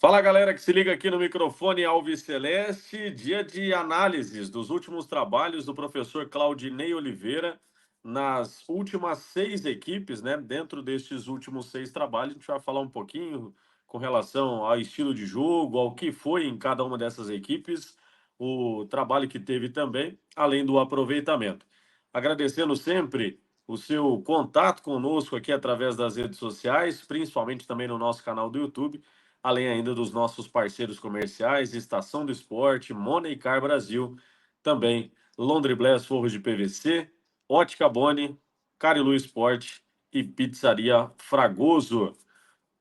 Fala galera que se liga aqui no microfone Alves Celeste, dia de análises dos últimos trabalhos do professor Claudinei Oliveira nas últimas 6 equipes, né? Dentro destes últimos 6 trabalhos, a gente vai falar um pouquinho com relação ao estilo de jogo, ao que foi em cada uma dessas equipes, o trabalho que teve também, além do aproveitamento. Agradecendo sempre o seu contato conosco aqui através das redes sociais, principalmente também no nosso canal do YouTube, além ainda dos nossos parceiros comerciais, Estação do Esporte, Moneycar Brasil, também Londre Bless Forros de PVC, Ótica Boni, Carilu Esporte e Pizzaria Fragoso.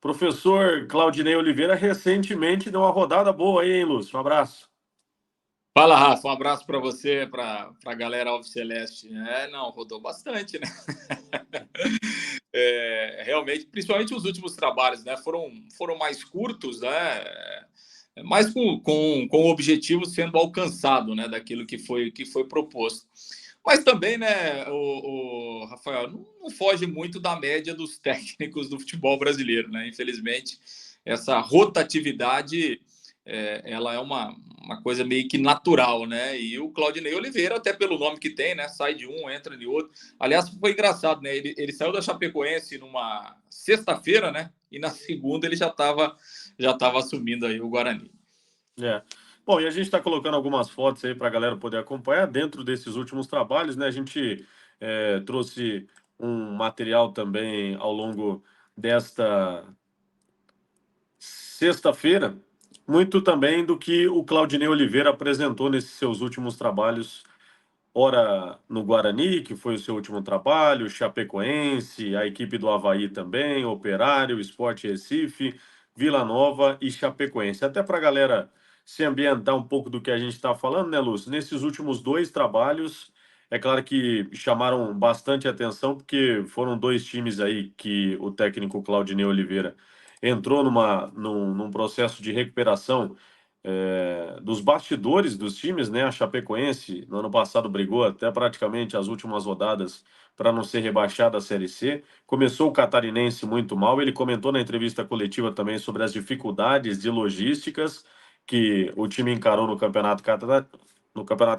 Professor Claudinei Oliveira recentemente deu uma rodada boa aí, hein, Lúcio? Um abraço. Fala, Rafa, um abraço para você, para a galera Alves Celeste. Não, rodou bastante, né? Realmente, principalmente os últimos trabalhos, né? Foram mais curtos, né? Mais com o objetivo sendo alcançado, né? Daquilo que foi proposto. Mas também, né, o Rafael, não foge muito da média dos técnicos do futebol brasileiro, né? Infelizmente, essa rotatividade ela é uma coisa meio que natural, né? E o Claudinei Oliveira, até pelo nome que tem, né? Sai de um, entra de outro. Aliás, foi engraçado, né? Ele saiu da Chapecoense numa sexta-feira, né? E na segunda ele já tava assumindo aí o Guarani. Bom, e a gente está colocando algumas fotos aí para a galera poder acompanhar dentro desses últimos trabalhos, né? A gente trouxe um material também ao longo desta sexta-feira, muito também do que o Claudinei Oliveira apresentou nesses seus últimos trabalhos, ora no Guarani, que foi o seu último trabalho, Chapecoense, a equipe do Avaí também, Operário, Sport Recife, Vila Nova e Chapecoense. Até para a galera se ambientar um pouco do que a gente está falando, né, Lúcio? Nesses últimos 2 trabalhos, é claro que chamaram bastante atenção, porque foram 2 times aí que o técnico Claudinei Oliveira entrou num processo de recuperação dos bastidores dos times, né? A Chapecoense, no ano passado, brigou até praticamente as últimas rodadas para não ser rebaixada à Série C. Começou o Catarinense muito mal. Ele comentou na entrevista coletiva também sobre as dificuldades de logísticas que o time encarou no Campeonato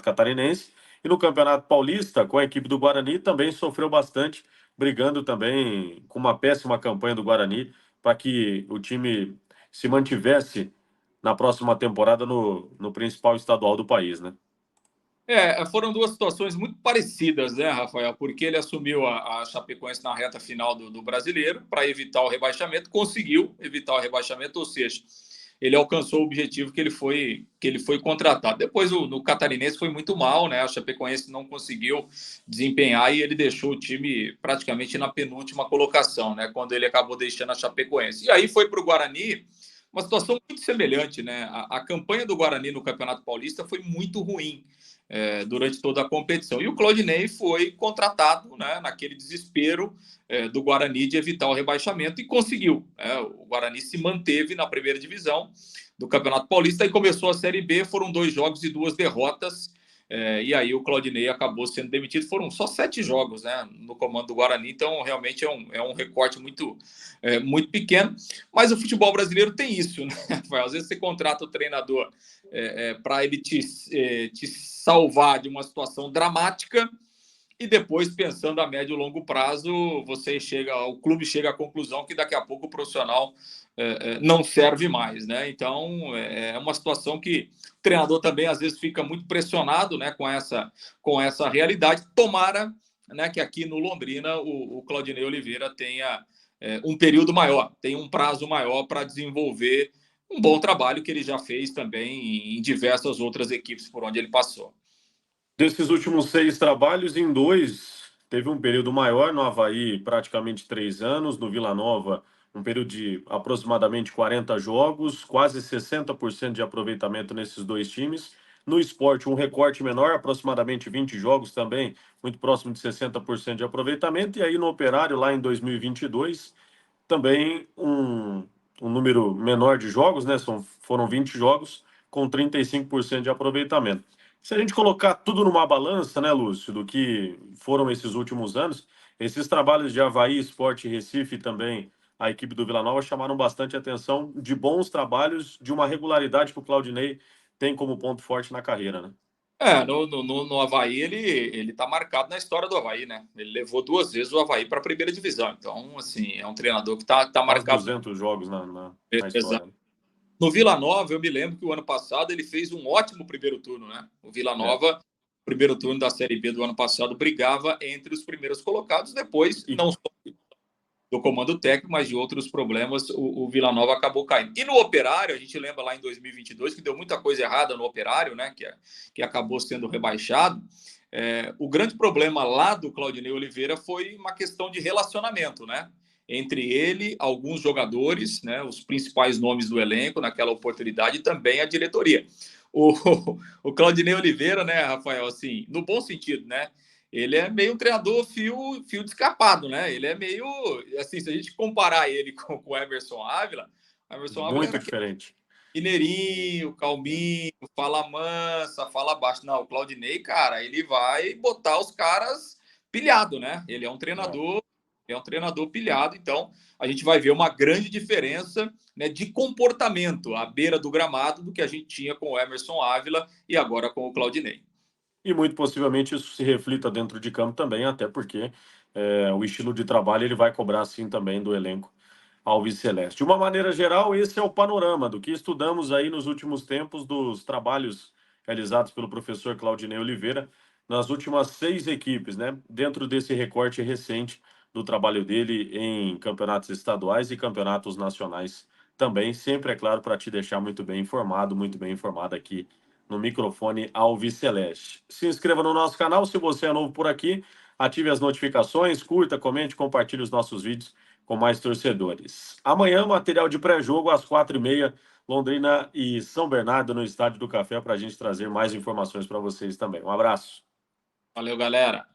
Catarinense. E no Campeonato Paulista, com a equipe do Guarani, também sofreu bastante, brigando também com uma péssima campanha do Guarani para que o time se mantivesse na próxima temporada no principal estadual do país, né? Foram duas situações muito parecidas, né, Rafael? Porque ele assumiu a Chapecoense na reta final do Brasileiro para evitar o rebaixamento, conseguiu evitar o rebaixamento, ou seja, ele alcançou o objetivo que ele foi contratado. Depois, no Catarinense foi muito mal, né? A Chapecoense não conseguiu desempenhar e ele deixou o time praticamente na penúltima colocação, né? Quando ele acabou deixando a Chapecoense. E aí foi para o Guarani, uma situação muito semelhante, né? A campanha do Guarani no Campeonato Paulista foi muito ruim durante toda a competição. E o Claudinei foi contratado, né, naquele desespero do Guarani de evitar o rebaixamento e conseguiu. O Guarani se manteve na primeira divisão do Campeonato Paulista e começou a Série B, foram 2 jogos e 2 derrotas, e aí o Claudinei acabou sendo demitido. Foram só 7 jogos, né, no comando do Guarani, então realmente é um recorte muito pequeno. Mas o futebol brasileiro tem isso, né? Às vezes você contrata o treinador para ele te salvar de uma situação dramática e depois, pensando a médio e longo prazo, o clube chega à conclusão que daqui a pouco o profissional não serve mais, né? Então é uma situação que o treinador também às vezes fica muito pressionado, né, com essa realidade. Tomara, né, que aqui no Londrina o Claudinei Oliveira tenha um período maior, tenha um prazo maior para desenvolver um bom trabalho que ele já fez também em diversas outras equipes por onde ele passou. Desses últimos 6 trabalhos, em 2 teve um período maior, no Avaí praticamente 3 anos, no Vila Nova um período de aproximadamente 40 jogos, quase 60% de aproveitamento nesses 2 times. No Sport, um recorte menor, aproximadamente 20 jogos também, muito próximo de 60% de aproveitamento. E aí no Operário, lá em 2022, também um número menor de jogos, né? Foram 20 jogos com 35% de aproveitamento. Se a gente colocar tudo numa balança, né, Lúcio, do que foram esses últimos anos, esses trabalhos de Avaí, Sport Recife e também a equipe do Vila Nova chamaram bastante atenção de bons trabalhos, de uma regularidade que o Claudinei tem como ponto forte na carreira, né? No Avaí ele tá marcado na história do Avaí, né? Ele levou 2 vezes o Avaí para a primeira divisão. Então, assim, é um treinador que tá Quase marcado. 200 jogos na Exato. história. No Vila Nova, eu me lembro que o ano passado ele fez um ótimo primeiro turno, né? O Vila Nova, primeiro turno da Série B do ano passado, brigava entre os primeiros colocados. Depois, E não só do comando técnico, mas de outros problemas, o Vila Nova acabou caindo. E no Operário, a gente lembra lá em 2022 que deu muita coisa errada no Operário, né? Que acabou sendo rebaixado. O grande problema lá do Claudinei Oliveira foi uma questão de relacionamento, né? Entre ele, alguns jogadores, né, os principais nomes do elenco naquela oportunidade e também a diretoria. O, o Claudinei Oliveira, né, Rafael, assim, no bom sentido, né? Ele é meio um treinador fio de escapado, né? Ele é meio, assim, se a gente comparar ele com o Emerson Ávila, o Emerson Ávila muito era aquele diferente. mineirinho, calminho, fala mansa, fala baixo. Não, o Claudinei, cara, ele vai botar os caras pilhado, né? Ele é um treinador pilhado, então a gente vai ver uma grande diferença, né, de comportamento à beira do gramado do que a gente tinha com o Emerson Ávila e agora com o Claudinei. E muito possivelmente isso se reflita dentro de campo também, até porque o estilo de trabalho ele vai cobrar assim também do elenco alviceleste. De uma maneira geral, esse é o panorama do que estudamos aí nos últimos tempos dos trabalhos realizados pelo professor Claudinei Oliveira nas últimas 6 equipes, né? Dentro desse recorte recente do trabalho dele em campeonatos estaduais e campeonatos nacionais também, sempre é claro para te deixar muito bem informado, muito bem informado aqui no microfone Alviceleste. Se inscreva no nosso canal se você é novo por aqui, ative as notificações, curta, comente, compartilhe os nossos vídeos com mais torcedores. Amanhã, material de pré-jogo às 4h30, Londrina e São Bernardo no Estádio do Café para a gente trazer mais informações para vocês também. Um abraço. Valeu, galera.